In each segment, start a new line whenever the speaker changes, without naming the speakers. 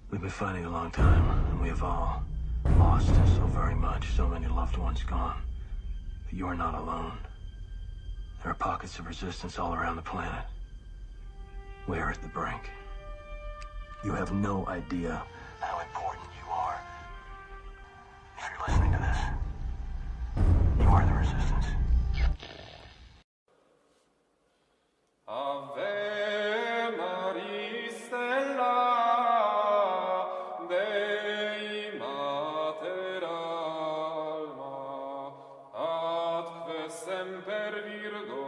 We've been fighting a long time, and we have all lost so very much, so many loved ones gone. But you are not alone. There are pockets of resistance all around the planet. We are at the brink. You have no idea how important you are. If you're listening to this, you are the resistance.
Ave Maria Stella Dei Mater Alma atque semper Virgo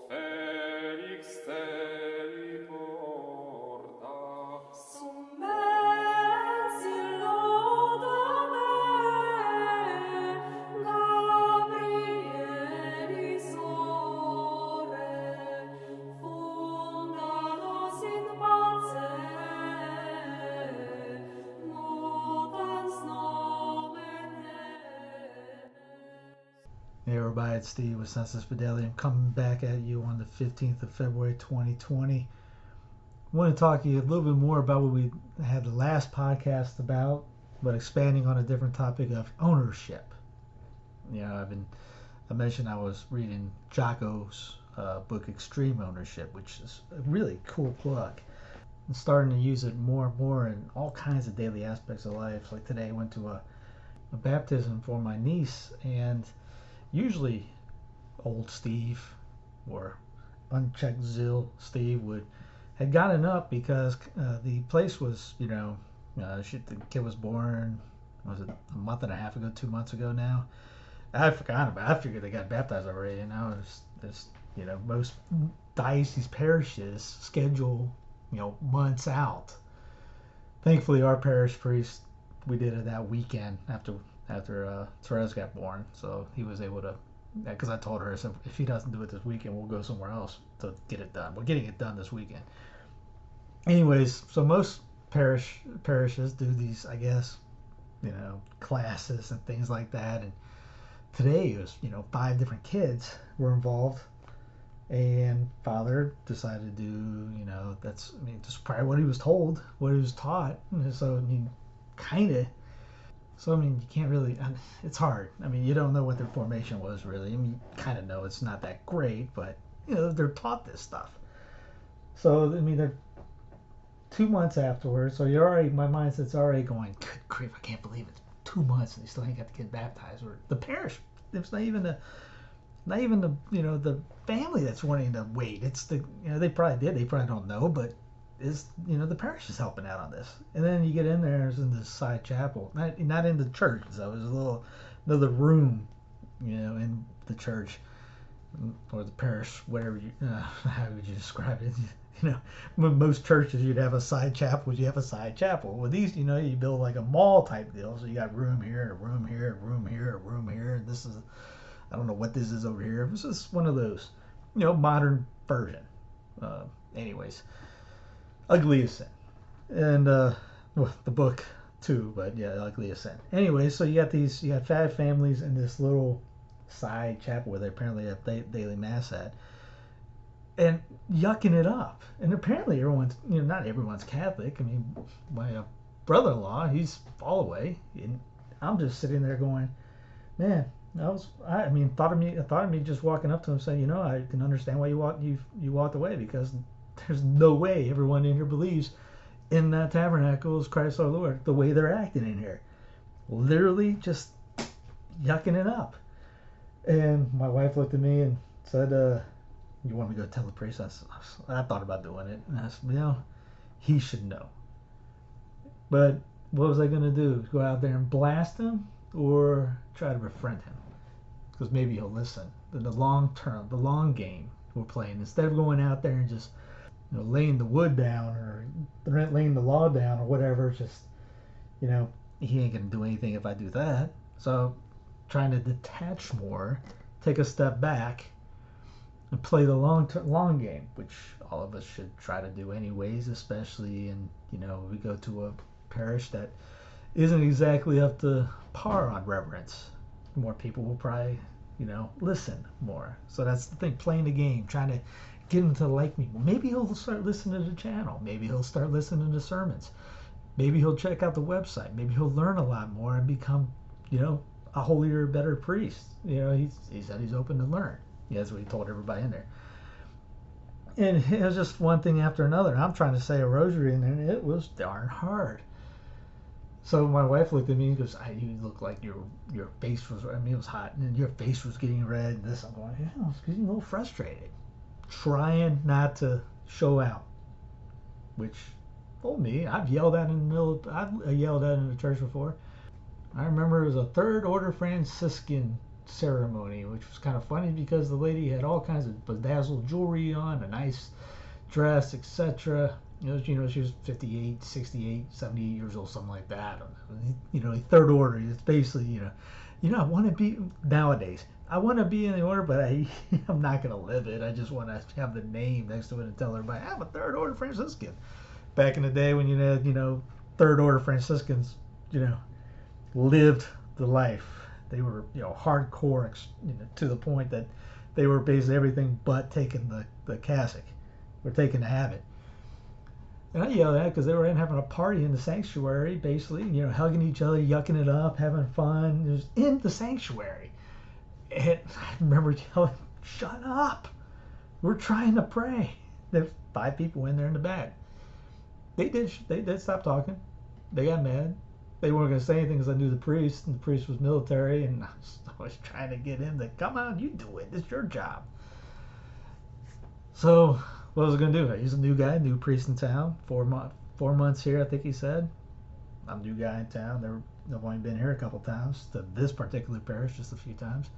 Felix Steli porta
Summensi lodame Gabrieli sore fundados in pace mutans nomen enes.
Hey everybody, it's Steve with Census Fidelity. I'm coming back at you on the 15th of February 2020. I want to talk to you a little bit more about what we had the last podcast about, but expanding on a different topic of ownership. You know, I mentioned I was reading Jocko's book Extreme Ownership, which is a really cool book. I'm starting to use it more and more in all kinds of daily aspects of life. Like today I went to a baptism for my niece, and usually old Steve or unchecked Zill Steve had gotten up because the place was, the kid was born, was it a month and a half ago, 2 months ago now? I forgot about it. I figured they got baptized already. Most diocese parishes schedule, months out. Thankfully, our parish priest, we did it that weekend after Therese got born, so he was able to. Because I told her, so if he doesn't do it this weekend, we'll go somewhere else to get it done. We're getting it done this weekend. Anyways, so most parishes do these, I guess, classes and things like that. And today it was, 5 different kids were involved, and father decided to do, that's probably what he was told, what he was taught. And so you can't really, it's hard. You don't know what their formation was really. You kind of know it's not that great, but, they're taught this stuff. So, they're 2 months afterwards, so my mindset's already going, good grief, I can't believe it's 2 months and they still ain't got the kid baptized. Or the parish, it's not even the family that's wanting to wait. It's they probably don't know, but is the parish is helping out on this. And then you get in there, it's in this side chapel, not in the church, so there's another room in the church or the parish, whatever how would you describe it? Most churches you'd have a side chapel. Well, these you build like a mall type deal, so you got room here and a room here, a room here, a room here, and this is, I don't know what this is over here. This is one of those modern version. Anyways, Ugly as Sin, and the book too, but yeah, Ugly as Sin. Anyway, so you got 5 families in this little side chapel where they apparently have daily mass at, and yucking it up. And apparently everyone's, not everyone's Catholic. My brother-in-law, he's all the way, and I'm just sitting there going, man. Thought of me just walking up to him saying, I can understand why you walked away, because there's no way everyone in here believes in that tabernacle is Christ our Lord the way they're acting in here. Literally just yucking it up. And my wife looked at me and said, you want me to go tell the priest? I thought about doing it. And I said, he should know. But what was I going to do? Go out there and blast him or try to befriend him? Because maybe he'll listen. In the long term, the long game we're playing, instead of going out there and just laying the wood down or laying the law down or whatever, just he ain't gonna do anything if I do that. So trying to detach more, take a step back, and play the long game, which all of us should try to do anyways, especially in we go to a parish that isn't exactly up to par on reverence. More people will probably listen more. So that's the thing, playing the game, trying to get him to like me. Well, maybe he'll start listening to the channel. Maybe he'll start listening to sermons. Maybe he'll check out the website. Maybe he'll learn a lot more and become, a holier, better priest. He said he's open to learn. That's what he told everybody in there. And it was just one thing after another. I'm trying to say a rosary in there, and it was darn hard. So my wife looked at me and goes, "You look like your face was. It was hot, and your face was getting red." And this, I'm going, "Yeah, it's getting a little frustrated, trying not to show out." Which, told me, I've yelled at in the middle. I've yelled at in the church before. I remember it was a Third Order Franciscan ceremony, which was kind of funny because the lady had all kinds of bedazzled jewelry on, a nice dress, etc. She was 58, 68, 78 years old, something like that. Third Order. It's basically, I want to be, nowadays, I want to be in the order, but I'm not going to live it. I just want to have the name next to it and tell everybody, I'm a Third Order Franciscan. Back in the day when you had, Third Order Franciscans, lived the life. They were, hardcore, to the point that they were basically everything but taking the cassock, or taking the habit. And I yelled at it because they were having a party in the sanctuary, basically, hugging each other, yucking it up, having fun. It was in the sanctuary. And I remember yelling, "Shut up! We're trying to pray." There's 5 people in there in the back. They did stop talking. They got mad. They weren't going to say anything because I knew the priest, and the priest was military, and I was trying to get him to, "Come on, you do it. It's your job." So what was I going to do? He's a new guy, new priest in town. 4 months here, I think he said. I'm a new guy in town. I've only been here a couple times to this particular parish, just a few times.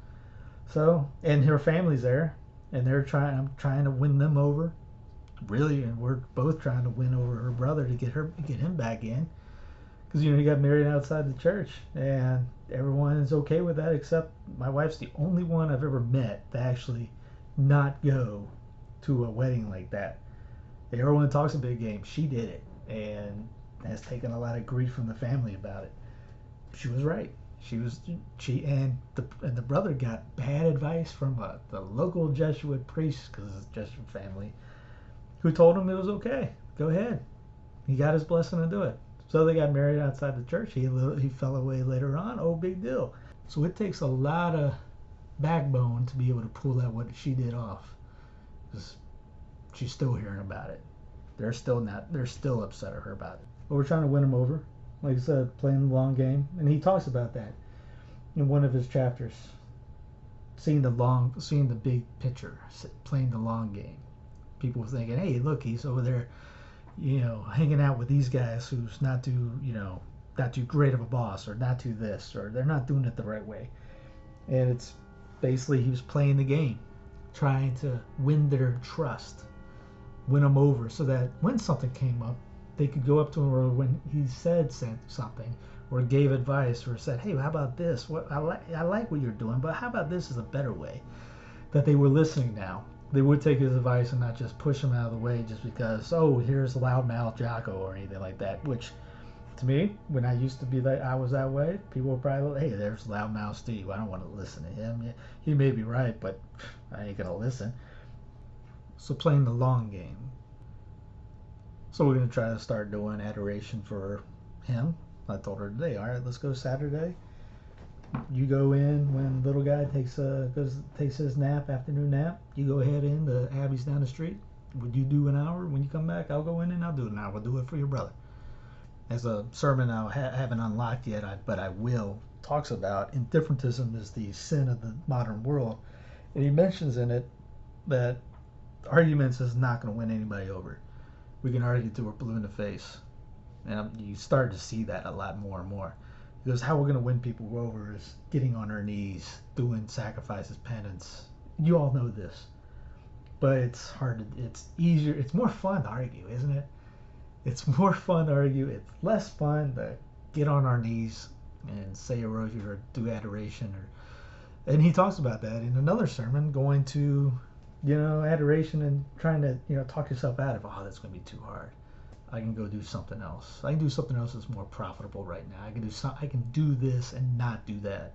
So, and her family's there, and I'm trying to win them over, really, and we're both trying to win over her brother to get him back in. Because, he got married outside the church, and everyone is okay with that, except my wife's the only one I've ever met to actually not go to a wedding like that. Everyone talks a big game. She did it, and has taken a lot of grief from the family about it. She was right. And the brother got bad advice from the local Jesuit priest, because it's a Jesuit family, who told him it was okay. Go ahead. He got his blessing to do it. So they got married outside the church. He fell away later on. Oh, big deal. So it takes a lot of backbone to be able to pull that what she did off. Because she's still hearing about it. They're still upset at her about it. But we're trying to win them over. Like I said, playing the long game. And he talks about that in one of his chapters. Seeing the big picture, playing the long game. People thinking, "Hey, look, he's over there, hanging out with these guys who's not too great of a boss, or not too this, or they're not doing it the right way." And it's basically he was playing the game, trying to win their trust, win them over, so that when something came up, they could go up to him, or when he said something, or gave advice, or said, "Hey, how about this? I like what you're doing, but how about this is a better way?" That they were listening now. They would take his advice and not just push him out of the way just because, "Oh, here's loudmouth Jocko," or anything like that. Which, to me, when I used to be I was that way, people were probably like, "Hey, there's loudmouth Steve. I don't want to listen to him. Yeah, he may be right, but I ain't gonna listen." So playing the long game. So we're gonna try to start doing adoration for him. I told her today, "All right, let's go Saturday. You go in when little guy takes his afternoon nap. You go ahead in. The Abbey's down the street. Would you do an hour? When you come back, I'll go in and I'll do an hour. We'll do it for your brother." As a sermon I haven't unlocked yet, but I will, talks about indifferentism is the sin of the modern world. And he mentions in it that arguments is not going to win anybody over. We can argue till we're blue in the face. And you start to see that a lot more and more. Because how we're going to win people over is getting on our knees, doing sacrifices, penance. You all know this. But it's easier, it's more fun to argue, isn't it? It's more fun to argue. It's less fun to get on our knees and say a rosary or do adoration. And he talks about that in another sermon, going to, adoration and trying to, talk yourself out of, "Oh, that's going to be too hard. I can go do something else. I can do something else that's more profitable right now. I can do this and not do that."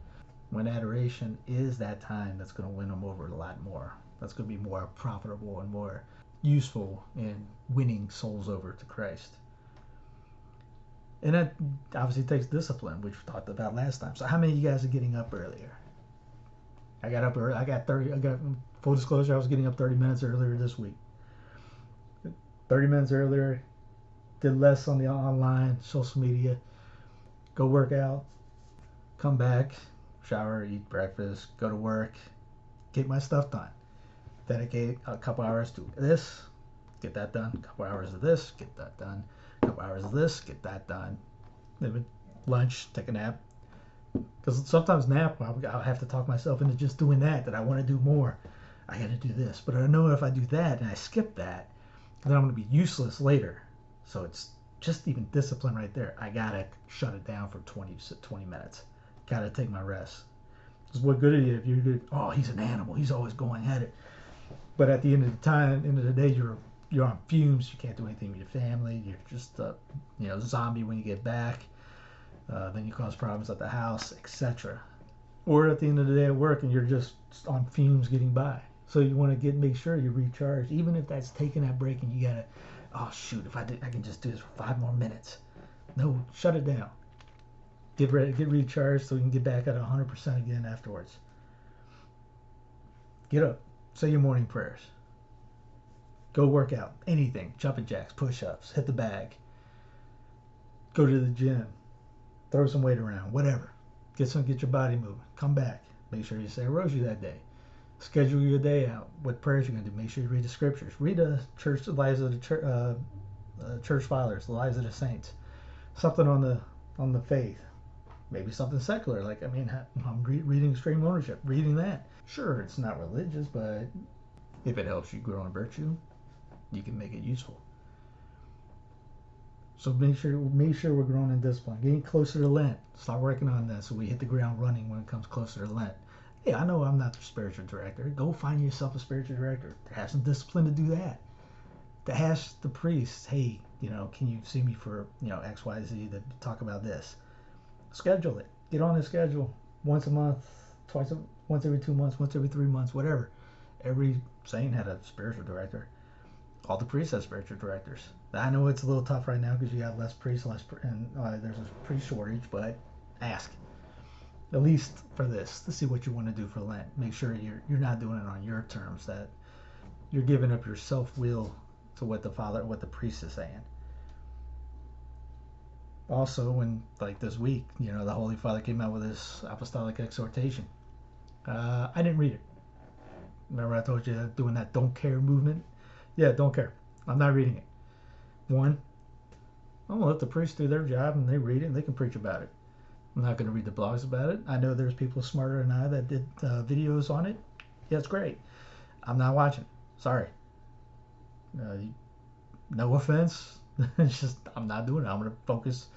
When adoration is that time that's going to win them over a lot more. That's going to be more profitable and more useful in winning souls over to Christ. And that obviously takes discipline, which we talked about last time. So how many of you guys are getting up earlier? I got up early. I got full disclosure, I was getting up 30 minutes earlier this week. 30 minutes earlier, did less on the online, social media, go work out, come back, shower, eat breakfast, go to work, get my stuff done. Dedicate a couple hours to this, get that done. A couple hours of this, get that done. A couple hours of this, get that done. Then lunch, take a nap. Because sometimes I'll have to talk myself into just doing that I want to do more. I got to do this. But I know if I do that and I skip that, then I'm going to be useless later. So it's just even discipline right there. I got to shut it down for 20 minutes. Got to take my rest. Because what good are you if you're good? Oh, he's an animal. He's always going at it. But at the end of the day, you're on fumes. You can't do anything with your family. You're just zombie when you get back. Then you cause problems at the house, etc. Or at the end of the day at work and you're just on fumes getting by. So you want to make sure you recharge, even if that's taking that break and you gotta, oh shoot, if I can just do this for 5 more minutes. No, shut it down. Get ready, get recharged so you can get back at 100% again afterwards. Get up, say your morning prayers. Go work out, anything, jumping jacks, push-ups, hit the bag. Go to the gym, throw some weight around, whatever. Get your body moving. Come back. Make sure you say a rosary that day. Schedule your day out. What prayers you're going to do. Make sure you read the scriptures. Read the lives of the church fathers, the lives of the saints. Something on the faith. Maybe something secular. Like I'm reading Extreme Ownership. Reading that. Sure, it's not religious, but if it helps you grow in virtue, you can make it useful. So make sure we're growing in discipline. Getting closer to Lent. Start working on that so we hit the ground running when it comes closer to Lent. Hey, I know I'm not the spiritual director. Go find yourself a spiritual director. Have some discipline to do that. To ask the priest, hey, can you see me for, X, Y, Z to talk about this? Schedule it. Get on the schedule. Once a month, once every 2 months, once every 3 months, whatever. Every saint had a spiritual director. All the priests have spiritual directors. I know it's a little tough right now because you got less priests, and there's a priest shortage, but ask. At least for this, to see what you want to do for Lent. Make sure you're not doing it on your terms, that you're giving up your self-will to what the priest is saying. Also, when this week, the Holy Father came out with his apostolic exhortation. I didn't read it. Remember I told you doing that don't care movement? Yeah, don't care. I'm not reading it. One, I'm going to let the priests do their job and they read it and they can preach about it. I'm not going to read the blogs about it. I know there's people smarter than I that did videos on it. Yeah, it's great. I'm not watching. Sorry. No offense. It's just, I'm not doing it. I'm going to focus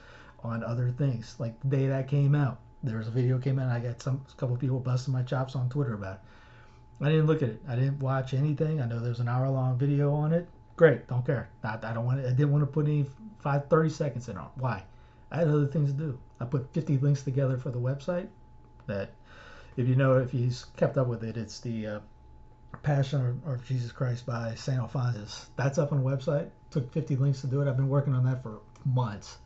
on other things. Like the day that came out, there was a video came out and I got a couple people busting my chops on Twitter about it. I didn't look at it. I didn't watch anything. I know there's an hour-long video on it. Great. Don't care. I didn't want to put any 30 seconds in on it. Why? I had other things to do. I put 50 links together for the website that, if he's kept up with it, it's the Passion of Jesus Christ by St. Alphonsus. That's up on the website. Took 50 links to do it. I've been working on that for months.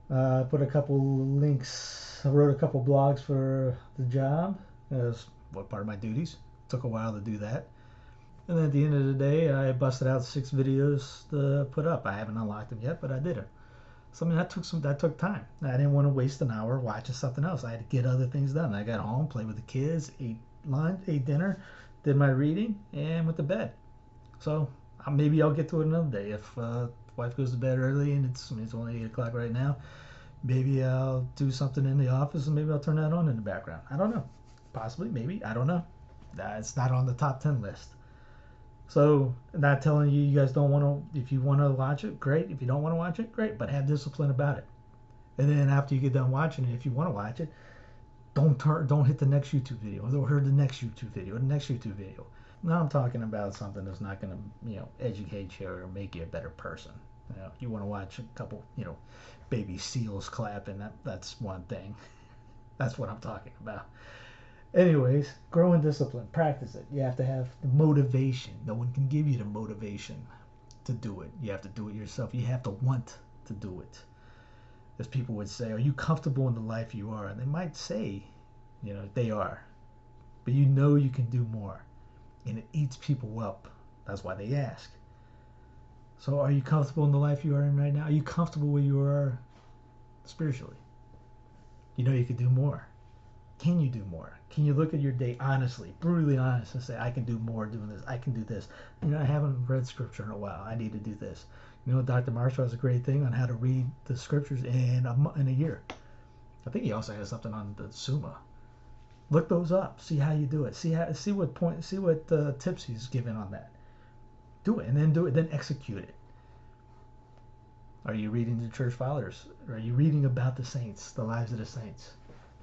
Put a couple links. I wrote a couple blogs for the job. As what part of my duties. Took a while to do that. And then at the end of the day, I busted out 6 videos to put up. I haven't unlocked them yet, but I did it. So that took time. I didn't want to waste an hour watching something else. I had to get other things done. I got home, played with the kids, ate lunch, ate dinner, did my reading, and went to bed. So maybe I'll get to it another day. If wife goes to bed early and it's only 8 o'clock right now, maybe I'll do something in the office and maybe I'll turn that on in the background. I don't know. Possibly, maybe. I don't know. It's not on the top 10 list. So, not telling you guys don't want to, if you want to watch it, great. If you don't want to watch it, great. But have discipline about it. And then after you get done watching it, if you want to watch it, don't hit the next YouTube video. Or the next YouTube video. Now I'm talking about something that's not going to, educate you or make you a better person. You want to watch a couple, baby seals clapping. That's one thing. That's what I'm talking about. Anyways, grow in discipline. Practice it. You have to have the motivation. No one can give you the motivation to do it. You have to do it yourself. You have to want to do it. As people would say, are you comfortable in the life you are? And they might say, they are. But you know you can do more. And it eats people up. That's why they ask. So are you comfortable in the life you are in right now? Are you comfortable where you are spiritually? You know you could do more. Can you do more? Can you look at your day honestly, brutally honest, and say, I can do more doing this. I can do this. I haven't read scripture in a while. I need to do this. Dr. Marshall has a great thing on how to read the scriptures in a year. I think he also has something on the Summa. Look those up. See how you do it. See what tips he's given on that. Do it, and then do it. Then execute it. Are you reading the church fathers? Are you reading about the saints, the lives of the saints?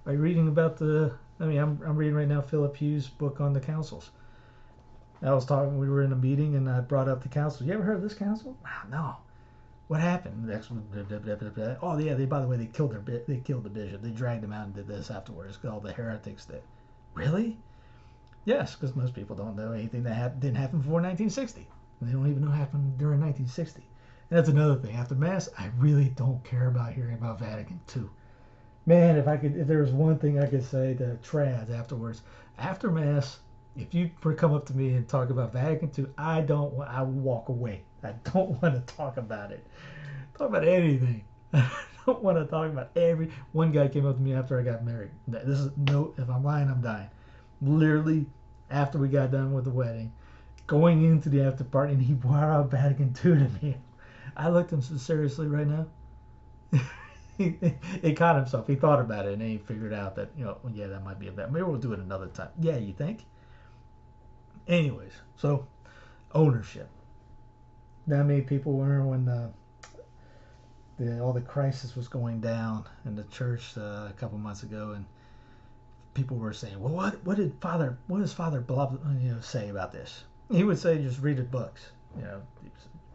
Are you reading about I'm reading right now Philip Hughes' book on the councils. We were in a meeting and I brought up the council. You ever heard of this council? Wow, no. What happened? Oh yeah, by the way, they killed the bishop. They dragged him out and did this afterwards. All the heretics did. Really? Yes, because most people don't know anything that didn't happen before 1960. And they don't even know what happened during 1960. And that's another thing. After Mass, I really don't care about hearing about Vatican II. Man, if there was one thing I could say to trads afterwards, after Mass, if you come up to me and talk about Vatican II, I will walk away. I don't want to talk about it. Talk about anything. I don't want to talk about one guy came up to me after I got married. If I'm lying, I'm dying. Literally, after we got done with the wedding, going into the after party, and he brought out Vatican II to me. I looked at him seriously right now. He caught himself. He thought about it, and then he figured out that, yeah, that might be a bad. Maybe we'll do it another time. Yeah, you think? Anyways, so ownership. Not many people were when all the crisis was going down in the church a couple months ago, and people were saying, well, what does Father blah, say about this? He would say, just read his books.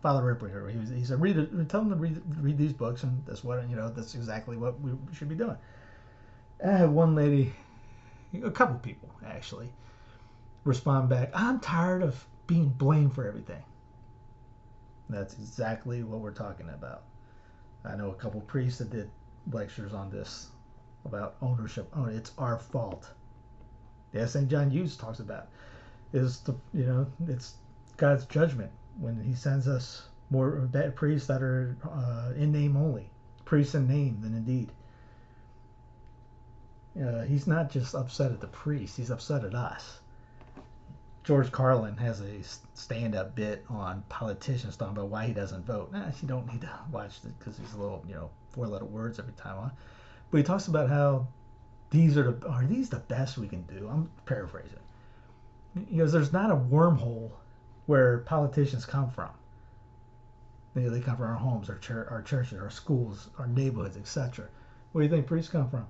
Father Ripper here. He said, tell them to read these books, and that's exactly what we should be doing. I had one lady, a couple people actually, respond back, I'm tired of being blamed for everything. That's exactly what we're talking about. I know a couple priests that did lectures on this, about ownership. Oh, it's our fault. Yeah, St. John Hughes talks about it's God's judgment when he sends us more priests that are in name only, priests in name than in deed. He's not just upset at the priest, he's upset at us. George Carlin has a stand-up bit on politicians talking about why he doesn't vote. You don't need to watch it because he's a little, 4-letter words every time on. But he talks about how are these the best we can do? I'm paraphrasing. There's not a wormhole where politicians come from. They come from our homes, our churches, our schools, our neighborhoods, etc. Where do you think priests come from?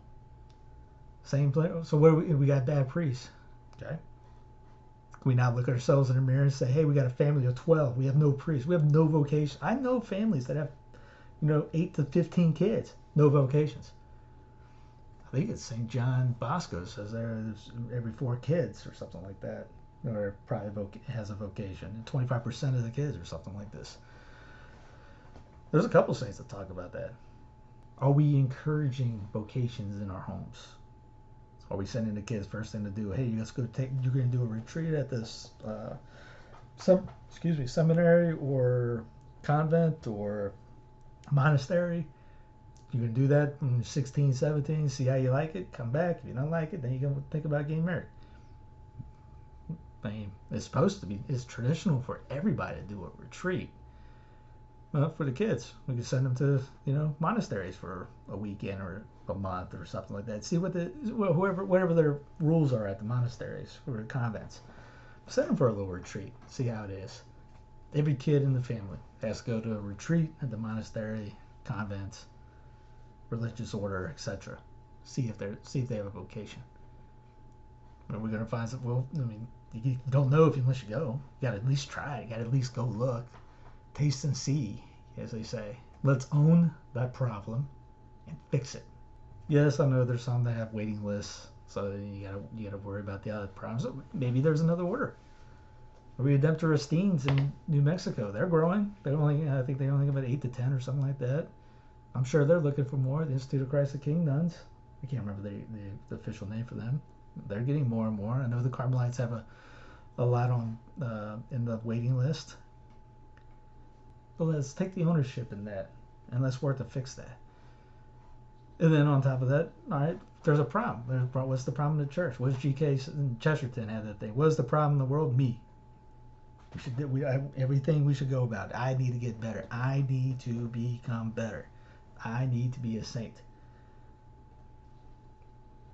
Same place. So where we got bad priests? Okay. Can we now look at ourselves in the mirror and say, hey, we got a family of 12. We have no priests. We have no vocation. I know families that have, 8 to 15 kids, no vocations. I think it's St. John Bosco says there's every 4 kids or something like that, or probably has a vocation, and 25% of the kids or something like this. There's a couple saints that talk about that. Are we encouraging vocations in our homes? Are we sending the kids first thing to do? Hey, you're going to do a retreat at this seminary or convent or monastery. You can do that when you're 16, 17, see how you like it, come back. If you don't like it, then you can think about getting married. I mean, it's traditional for everybody to do a retreat. Well, for the kids, we can send them to, monasteries for a weekend or a month or something like that. See whatever their rules are at the monasteries or the convents. Send them for a little retreat. See how it is. Every kid in the family has to go to a retreat at the monastery, convents, religious order, etc. See if they have a vocation. Are we going to find some? Well, you don't know unless you go. You got to at least try. You got to at least go look, taste and see, as they say. Let's own that problem and fix it. Yes, I know there's some that have waiting lists. So you gotta worry about the other problems. Maybe there's another order. Redemptoristines in New Mexico, they're growing. I think they only have about 8 to 10 or something like that. I'm sure they're looking for more. The Institute of Christ the King nuns. I can't remember the official name for them. They're getting more and more. I know the Carmelites have a lot on in the waiting list. But let's take the ownership in that, and let's work to fix that. And then on top of that, all right, there's a problem. What's the problem in the church? What's G.K. Chesterton had that thing? What's the problem in the world? Me. Everything we should go about. I need to get better. I need to become better. I need to be a saint.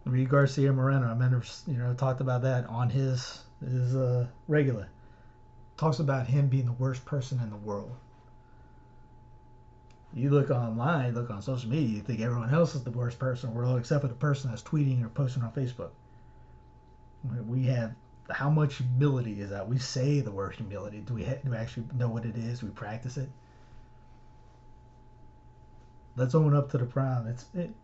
Reed Garcia Moreno, I remember, talked about that on his regular. Talks about him being the worst person in the world. You look online, look on social media, you think everyone else is the worst person in the world except for the person that's tweeting or posting on Facebook. We have, how much humility is that? We say the word humility. Do we actually know what it is? Do we practice it? Let's own up to the problem. And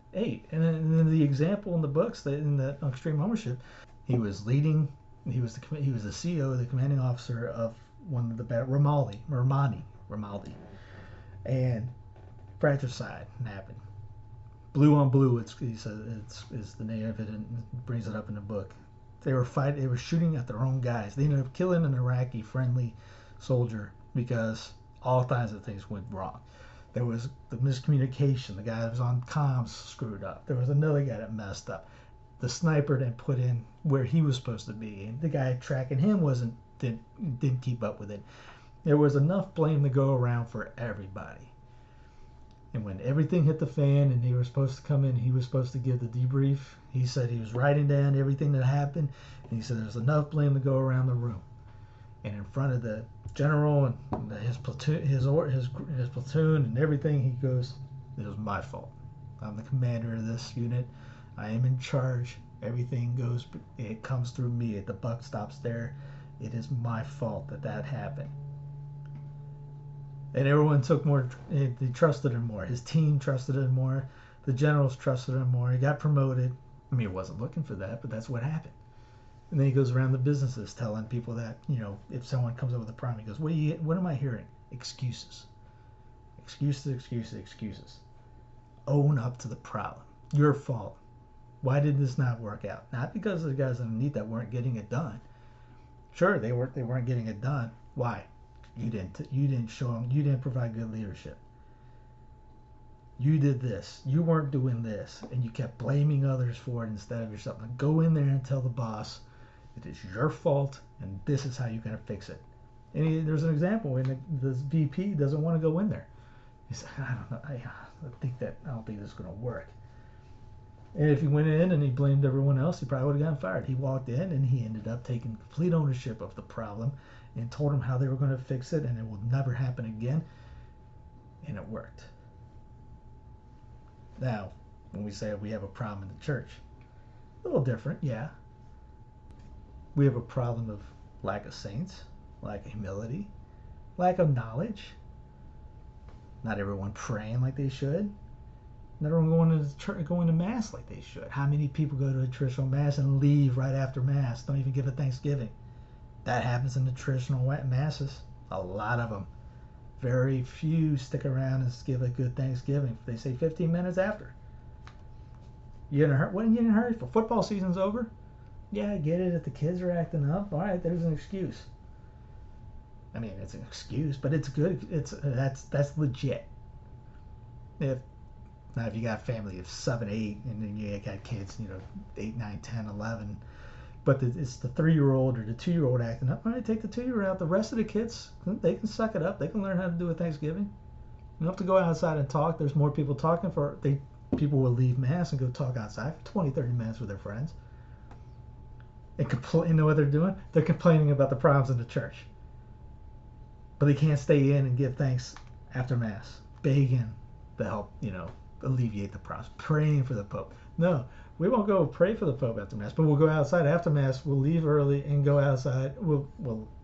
then the example in the books, in the Extreme Ownership, he was the CEO, the commanding officer of one of the Ramadi, and fratricide happened. Blue on blue, he says it's the name of it, and brings it up in the book. They were shooting at their own guys. They ended up killing an Iraqi friendly soldier because all kinds of things went wrong. There was the miscommunication. The guy that was on comms screwed up. There was another guy that messed up. The sniper didn't put in where he was supposed to be, and the guy tracking him didn't keep up with it. There was enough blame to go around for everybody. And when everything hit the fan and he was supposed to come in, he was supposed to give the debrief. He said he was writing down everything that happened, and he said there's enough blame to go around the room. And in front of the general and his platoon and everything, he goes, "It was my fault. I'm the commander of this unit. I am in charge. Everything it comes through me. The buck stops there. It is my fault that happened." And everyone took more. They trusted him more. His team trusted him more. The generals trusted him more. He got promoted. I mean, he wasn't looking for that, but that's what happened. And then he goes around the businesses telling people that, if someone comes up with a problem, he goes, what am I hearing? Excuses. Excuses. Own up to the problem. Your fault. Why did this not work out? Not because the guys underneath that weren't getting it done. Sure, they weren't getting it done. Why? You didn't show them. You didn't provide good leadership. You did this. You weren't doing this, and you kept blaming others for it instead of yourself. Now go in there and tell the boss it is your fault, and this is how you're going to fix it. And there's an example when the VP doesn't want to go in there. He said, "I don't know. I don't think this is going to work." And if he went in and he blamed everyone else, he probably would have gotten fired. He walked in and he ended up taking complete ownership of the problem and told them how they were going to fix it, and it will never happen again. And it worked. Now, when we say we have a problem in the church, a little different, yeah. We have a problem of lack of saints, lack of humility, lack of knowledge. Not everyone praying like they should. Not everyone going to mass like they should. How many people go to a traditional mass and leave right after mass? Don't even give a Thanksgiving. That happens in the traditional masses. A lot of them. Very few stick around and give a good Thanksgiving. They say 15 minutes after. You in a hurry? When you in a hurry? For football season's over? Yeah, I get it. If the kids are acting up, all right, there's an excuse. I mean, it's an excuse, but it's good. That's legit. If you got a family of 7, 8, and then you got kids, 8, 9, 10, 11, but it's the 3-year-old or the 2-year-old acting up. All right, take the 2-year-old out. The rest of the kids, they can suck it up. They can learn how to do a Thanksgiving. You don't have to go outside and talk. There's more people talking people will leave mass and go talk outside for 20, 30 minutes with their friends. And you know what they're doing? They're complaining about the problems in the church. But they can't stay in and give thanks after mass, begging to help, alleviate the problems, praying for the Pope. No, we won't go pray for the Pope after mass, but we'll go outside after mass. We'll leave early and go outside. We'll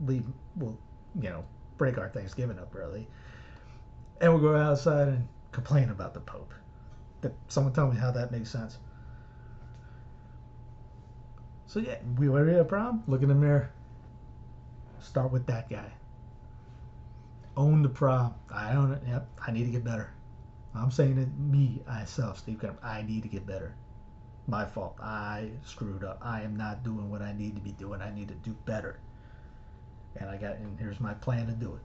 leave. We'll break our Thanksgiving up early, and we'll go outside and complain about the Pope. Someone tell me how that makes sense. So yeah, we already have a problem. Look in the mirror. Start with that guy. Own the problem. I own it. Yep, I need to get better. I'm saying it, me, myself, Steve Kerr, I need to get better. My fault. I screwed up. I am not doing what I need to be doing. I need to do better. And here's my plan to do it.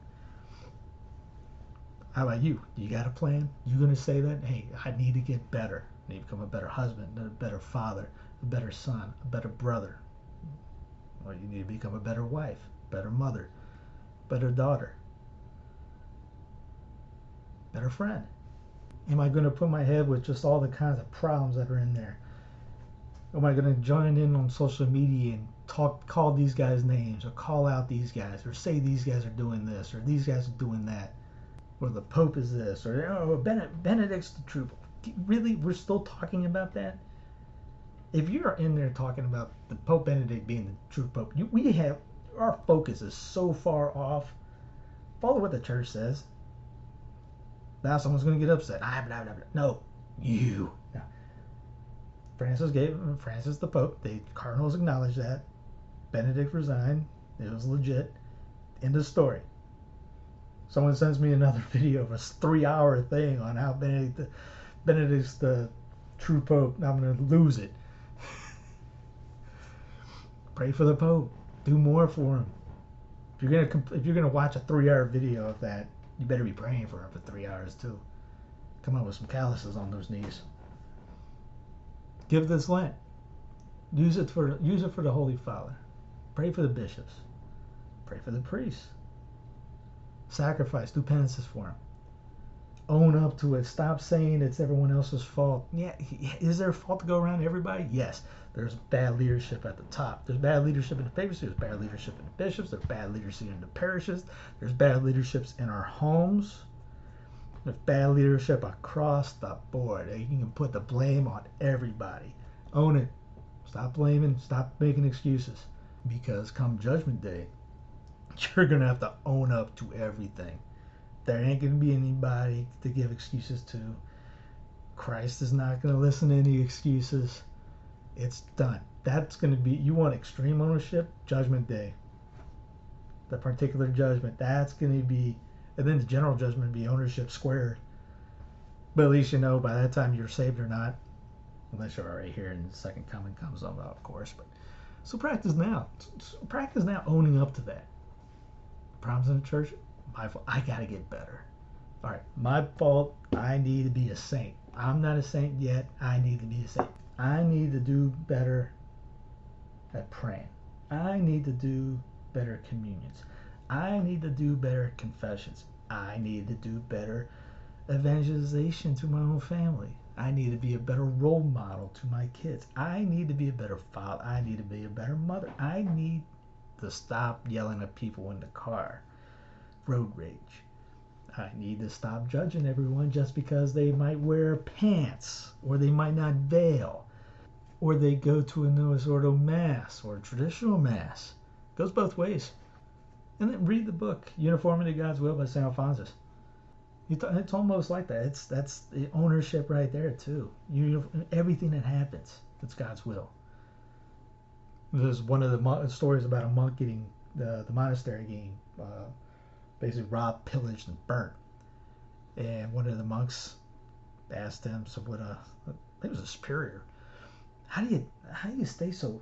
How about you? You got a plan? You gonna say that? Hey, I need to get better. I need to become a better husband, a better father, a better son, a better brother. Or you need to become a better wife, better mother, better daughter, better friend. Am I going to put my head with just all the kinds of problems that are in there? Am I going to join in on social media and call these guys names, or call out these guys, or say these guys are doing this, or these guys are doing that, or the Pope is this, or Benedict's the true Pope? Really, we're still talking about that? If you're in there talking about the Pope Benedict being the true Pope, our focus is so far off. Follow what the church says. Now someone's going to get upset. No, you. No. Francis the Pope. The cardinals acknowledged that. Benedict resigned. It was legit. End of story. Someone sends me another video of a 3-hour thing on how Benedict's the true Pope. I'm going to lose it. Pray for the Pope. Do more for him. If you're gonna watch a 3-hour video of that, you better be praying for him for 3 hours too. Come on with some calluses on those knees. Give this Lent. Use it for the Holy Father. Pray for the bishops. Pray for the priests. Sacrifice. Do penances for him. Own up to it. Stop saying it's everyone else's fault. Yeah, is there a fault to go around everybody? Yes. There's bad leadership at the top. There's bad leadership in the papacy. There's bad leadership in the bishops. There's bad leadership in the parishes. There's bad leaderships in our homes. There's bad leadership across the board. You can put the blame on everybody. Own it. Stop blaming. Stop making excuses. Because come Judgment Day, you're going to have to own up to everything. There ain't going to be anybody to give excuses to. Christ is not going to listen to any excuses. It's done. That's going to be, you want extreme ownership? Judgment Day. The particular judgment. That's going to be, and then the general judgment be ownership squared. But at least you know by that time you're saved or not. Unless you're already here and the second coming comes on, of course. But so practice now. Practice now owning up to that. Problems in the church? My fault. I got to get better. All right. My fault. I need to be a saint. I'm not a saint yet. I need to be a saint. I need to do better at praying. I need to do better communions. I need to do better confessions. I need to do better evangelization to my own family. I need to be a better role model to my kids. I need to be a better father. I need to be a better mother. I need to stop yelling at people in the car. Road rage. I need to stop judging everyone just because they might wear pants, or they might not veil, or they go to a Noah's Ordo Mass or a traditional Mass. It goes both ways. And then read the book, Uniformity of God's Will by St. Alphonsus. It's almost like that. That's the ownership right there too. Everything that happens, it's God's will. There's one of the stories about a monk getting the monastery getting basically robbed, pillaged, and burnt. And one of the monks asked him, so what? I think it was a superior. How do you stay so?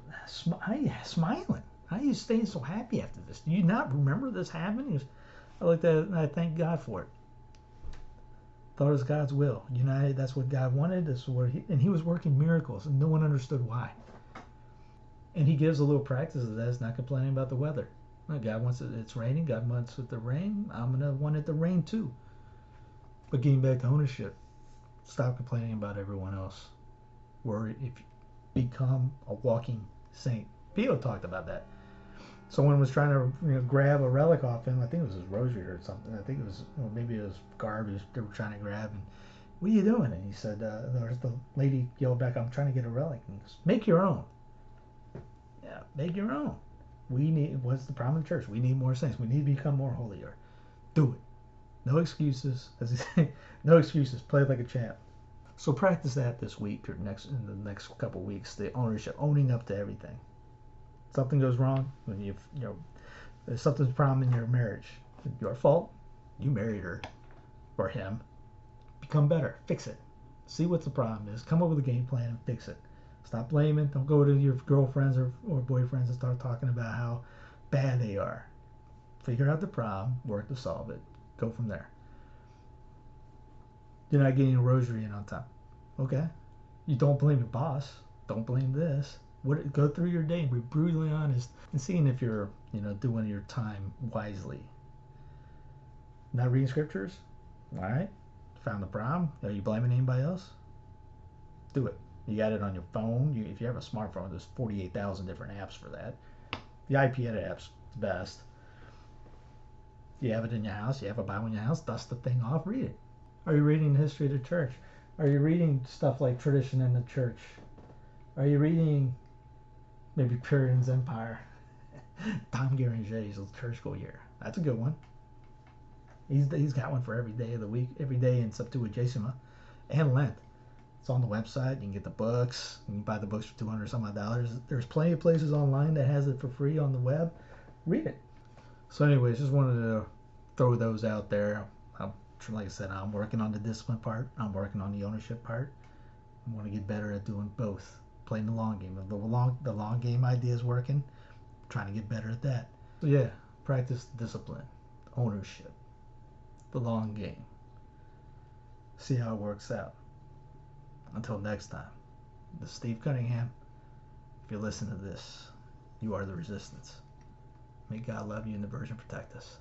How are you smiling? How are you staying so happy after this? Do you not remember this happening? He goes, I looked at it and I thank God for it. Thought it was God's will. United, that's what God wanted. And he was working miracles, and no one understood why. And he gives a little practice of that. It's not complaining about the weather. No, God wants it. It's raining. God wants it to rain. I'm gonna want it to rain too. But getting back to ownership, stop complaining about everyone else. Worry if you become a walking saint. Pio talked about that. Someone was trying to grab a relic off him. I think it was his rosary or something. I think it was, maybe it was garbage they were trying to grab. And what are you doing? And he said, the lady yelled back, I'm trying to get a relic. And he goes, make your own. Yeah, make your own. What's the problem in the church? We need more saints. We need to become more holier. Do it. No excuses. As he said, no excuses. Play like a champ. So practice that this week or in the next couple weeks. The ownership, owning up to everything. Something goes wrong when you know there's something's a problem in your marriage. It's your fault. You married her or him. Become better. Fix it. See what the problem is. Come up with a game plan and fix it. Stop blaming. Don't go to your girlfriends or boyfriends and start talking about how bad they are. Figure out the problem. Work to solve it. Go from there. You're not getting a rosary in on time. Okay. You don't blame your boss. Don't blame this. Go through your day and be brutally honest and seeing if you're doing your time wisely. Not reading scriptures? All right. Found the problem. Are you blaming anybody else? Do it. You got it on your phone. If you have a smartphone, there's 48,000 different apps for that. The iPad app's the best. You have it in your house. You have a Bible in your house. Dust the thing off. Read it. Are you reading the history of the church? Are you reading stuff like tradition in the church? Are you reading maybe Puritan's Empire? Tom Guéranger's church school year. That's a good one. He's got one for every day of the week, every day in Septuagesima and Lent. It's on the website. You can get the books. You can buy the books for $200 some odd dollars. There's plenty of places online that has it for free on the web. Read it. So anyways, just wanted to throw those out there. Like I said, I'm working on the discipline part. I'm working on the ownership part. I want to get better at doing both. Playing the long game. The long game idea is working. I'm trying to get better at that. So yeah, practice discipline, ownership, the long game. See how it works out. Until next time, this is Steve Cunningham. If you listen to this, you are the resistance. May God love you and the Virgin protect us.